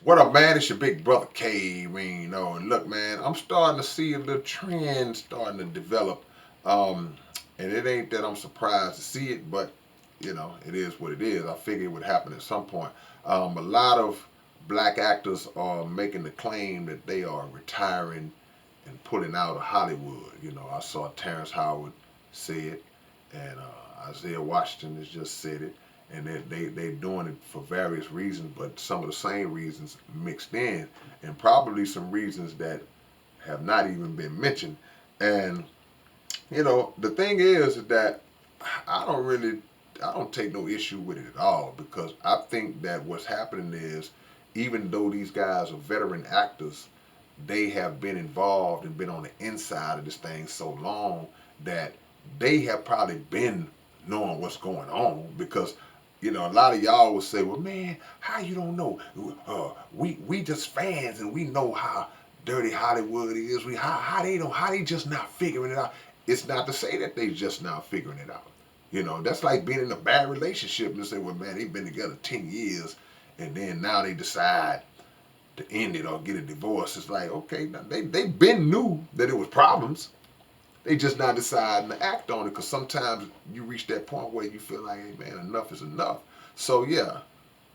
What up, man? It's your big brother K-Rino. And look, man, I'm starting to see a little trend starting to develop. Um, and it ain't that I'm surprised to see it, but it is what it is. I figured it would happen at some point. A lot of black actors are making the claim that they are retiring and pulling out of Hollywood. I saw Terrence Howard say it, and Isaiah Washington has just said it, and they're doing it for various reasons, but some of the same reasons mixed in, and probably some reasons that have not even been mentioned. And the thing is that I don't really, I don't take no issue with it at all, because I think that what's happening is, even though these guys are veteran actors, they have been involved and been on the inside of this thing so long that they have probably been knowing what's going on. Because a lot of y'all will say, well, man, how you don't know? We just fans, and we know how dirty Hollywood is. How they don't, how they just not figuring it out. It's not to say that they just now figuring it out. That's like being in a bad relationship and say, well, man, they've been together 10 years, and then now they decide to end it or get a divorce. It's like, okay, they been knew that it was problems. They just not deciding to act on it, because sometimes you reach that point where you feel like, hey, man, enough is enough. So yeah,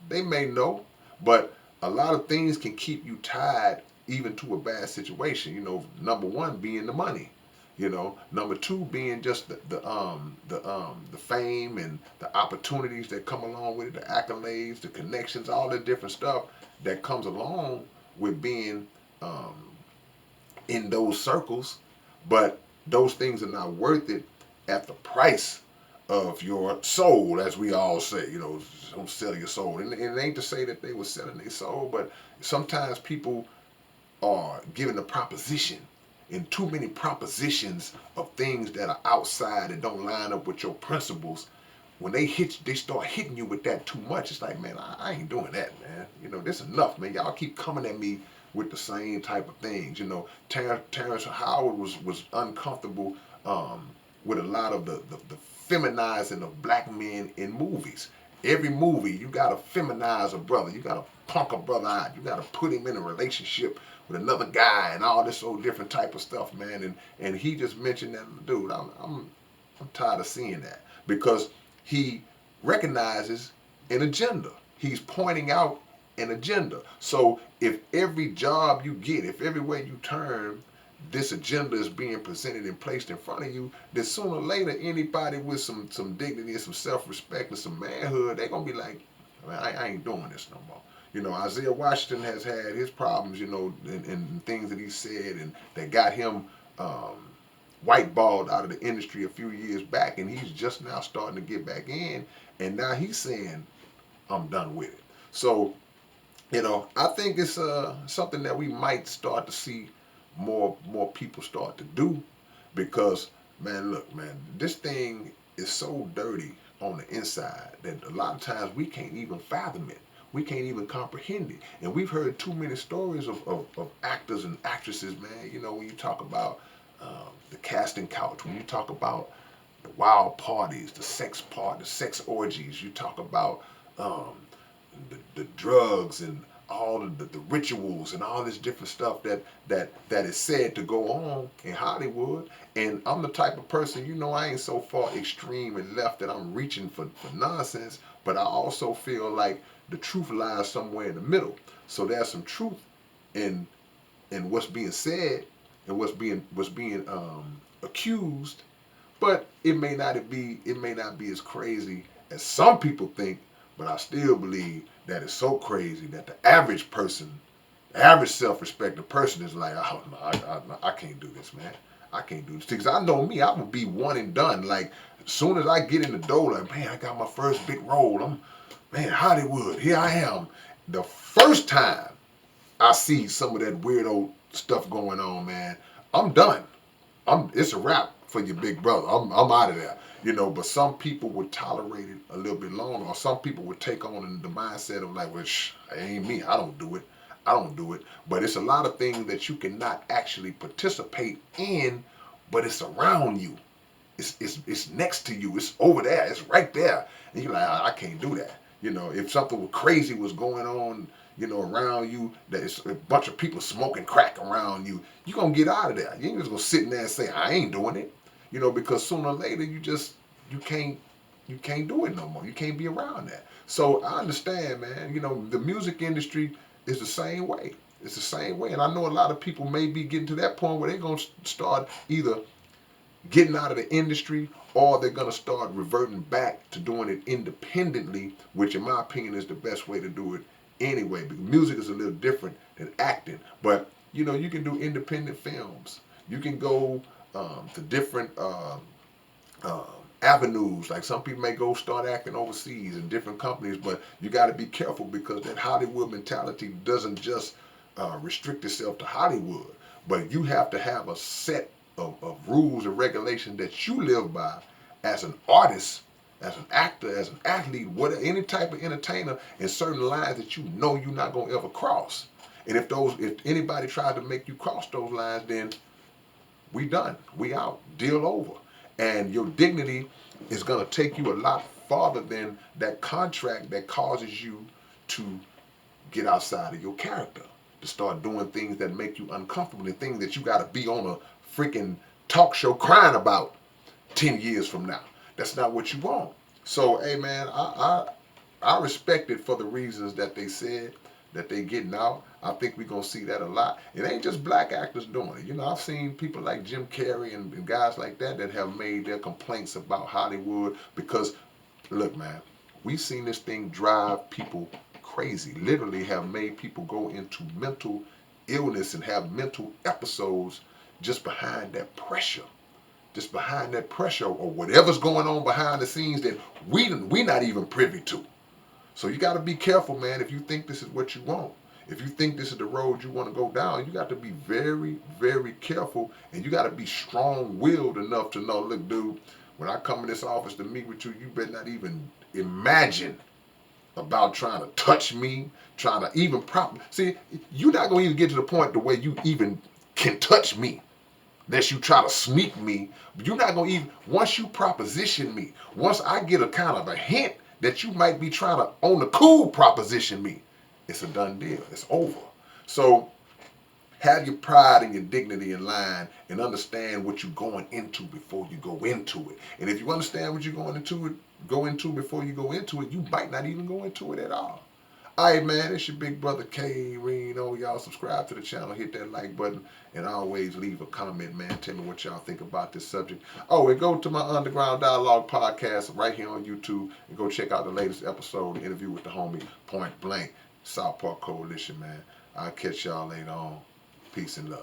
they may know, but a lot of things can keep you tied even to a bad situation. Number one being the money. Number two being just the fame and the opportunities that come along with it, the accolades, the connections, all the different stuff that comes along with being um, in those circles. But those things are not worth it at the price of your soul, as we all say. Don't sell your soul. And it ain't to say that they were selling their soul, but sometimes people are given a proposition, and too many propositions of things that are outside and don't line up with your principles. When they start hitting you with that too much, it's like, man, I ain't doing that, man. This enough, man. Y'all keep coming at me with the same type of things. Terrence Howard was uncomfortable with a lot of the feminizing of black men in movies. Every movie, you gotta feminize a brother. You gotta punk a brother out. You gotta put him in a relationship with another guy and all this old different type of stuff, man. And he just mentioned that, dude. I'm tired of seeing that, because he recognizes an agenda. He's pointing out an agenda. So if every job you get, if everywhere you turn, this agenda is being presented and placed in front of you, then sooner or later, anybody with some dignity and some self-respect and some manhood, they're going to be like, I ain't doing this no more. Isaiah Washington has had his problems, and things that he said and that got him whiteballed out of the industry a few years back, and he's just now starting to get back in, and now he's saying, I'm done with it. So, I think it's something that we might start to see more people start to do, because, man, look, man, this thing is so dirty on the inside that a lot of times we can't even fathom it. We can't even comprehend it. And we've heard too many stories of actors and actresses, man. When you talk about the casting couch, when you talk about the wild parties, the sex orgies, you talk about um, the drugs and all of the rituals and all this different stuff that is said to go on in Hollywood. And I'm the type of person, I ain't so far extreme and left that I'm reaching for nonsense, but I also feel like the truth lies somewhere in the middle. So there's some truth in what's being said and what's being accused, but it may not be as crazy as some people think. But I still believe that it's so crazy that the average person, the average self-respecting person, is like, oh no, I can't do this, man. I can't do this. Because I know me, I would be one and done. Like, as soon as I get in the door, like, man, I got my first big role. Man, Hollywood, here I am. The first time I see some of that weirdo stuff going on, man, I'm done. It's a wrap for your big brother. I'm out of there. But some people would tolerate it a little bit longer, or some people would take on the mindset of like, well, it ain't me. I don't do it. I don't do it. But it's a lot of things that you cannot actually participate in, but it's around you. It's next to you. It's over there. It's right there. And you're like, I can't do that. If something crazy was going on, around you, there's a bunch of people smoking crack around you, you're going to get out of there. You ain't just going to sit in there and say, I ain't doing it. Because sooner or later you can't do it no more. You can't be around that. So I understand, man. The music industry is the same way. It's the same way. And I know a lot of people may be getting to that point where they're going to start either getting out of the industry, or they're going to start reverting back to doing it independently, which in my opinion is the best way to do it anyway. Because music is a little different than acting. But, you can do independent films. You can go to different um, avenues. Like some people may go start acting overseas in different companies, but you got to be careful because that Hollywood mentality doesn't just restrict itself to Hollywood, but you have to have a set of rules and regulations that you live by as an artist, as an actor, as an athlete, whatever, any type of entertainer, in certain lines that you're not gonna ever cross. And if anybody tries to make you cross those lines, then we done. We out. Deal over. And your dignity is going to take you a lot farther than that contract that causes you to get outside of your character, to start doing things that make you uncomfortable, and things that you got to be on a freaking talk show crying about 10 years from now. That's not what you want. So, hey, man, I respect it for the reasons that they said that they getting out. I think we're going to see that a lot. It ain't just black actors doing it. I've seen people like Jim Carrey and guys like that have made their complaints about Hollywood because, look, man, we've seen this thing drive people crazy. Literally have made people go into mental illness and have mental episodes just behind that pressure. Just behind that pressure or whatever's going on behind the scenes that we not even privy to. So you got to be careful, man. If you think this is what you want, if you think this is the road you want to go down, you got to be very, very careful, and you got to be strong-willed enough to know, look, dude, when I come in this office to meet with you, you better not even imagine about trying to touch me, trying to even see, you're not going to even get to the point the way you even can touch me. Unless you try to sneak me, but you're not going to even, once you proposition me, once I get a kind of a hint that you might be trying to, on the cool, proposition me, it's a done deal. It's over. So have your pride and your dignity in line and understand what you're going into before you go into it. And if you understand what you're go into before you go into it, you might not even go into it at all. All right, man, it's your big brother K-Rino. Y'all subscribe to the channel, hit that like button, and always leave a comment, man. Tell me what y'all think about this subject. Oh, and go to my Underground Dialogue podcast right here on YouTube and go check out the latest episode, the interview with the homie Point Blank, South Park Coalition, man. I'll catch y'all later on. Peace and love.